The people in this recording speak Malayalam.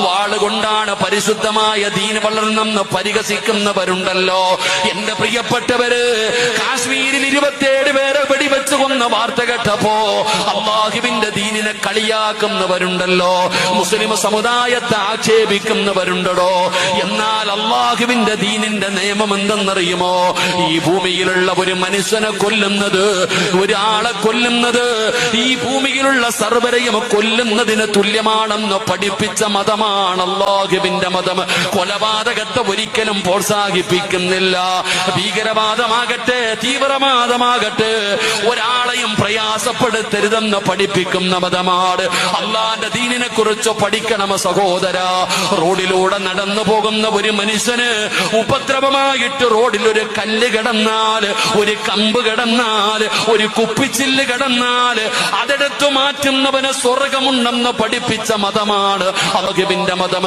വാളുകൊണ്ടാണ് പരിശുദ്ധമായ ദീൻ വളർന്നെന്ന് പരിഹസിക്കുന്നവരുണ്ടല്ലോ. എന്റെ പ്രിയപ്പെട്ടവര്, കാശ്മീരിൽ 27 പേരെ വെടിവെച്ച് കൊന്ന വാർത്ത കേട്ടപ്പോ അല്ലാഹുവിന്റെ ദീനിനെ കളിയാക്കുന്നവരുണ്ടല്ലോ, മുസ്ലിം സമുദായത്തെ ആക്ഷേപിക്കുന്നവരുണ്ടോ. എന്നാൽ അല്ലാഹുവിന്റെ ദീനിന്റെ നിയമം എന്തെന്നറിയുമോ? ഈ ഭൂമിയിലുള്ള ഒരു മനുഷ്യനെ കൊല്ലുന്നത്, ഒരാളെ കൊല്ലുന്നത് ഈ ഭൂമിയിലുള്ള സർവരെയും കൊല്ലുന്നതിന് തുല്യമാണെന്ന് പഠിപ്പിച്ച മതമാണ് അല്ലാഹുവിന്റെ മതം. കൊലപാതകത്തെ ഒരിക്കലും പ്രോത്സാഹിപ്പിക്കുന്നില്ല. ഭീകരവാദമാകട്ടെ തീവ്രവാദമാകട്ടെ ഒരാളെയും പ്രയാസപ്പെടുത്തരുതെന്ന് പഠിപ്പിക്കുന്ന മതമാണ്. അള്ളാന്റെ ദീനിനെ കുറിച്ച് പഠിക്കണം സഹോദര. റോഡിലൂടെ നടന്നു പോകുന്ന ഒരു മനുഷ്യന് ഉപദ്രവമായിട്ട് റോഡിൽ ഒരു കല്ല് കിടന്നാൽ, ഒരു കമ്പ് കിടന്നാൽ, ഒരു കുപ്പിച്ചില്ല് കിടന്നാൽ അതെടുത്തു മാറ്റുന്നവന് സ്വർഗമുണ്ടെന്ന് പഠിപ്പിച്ച മതമാണ് അല്ലാഹുവിന്റെ മതം.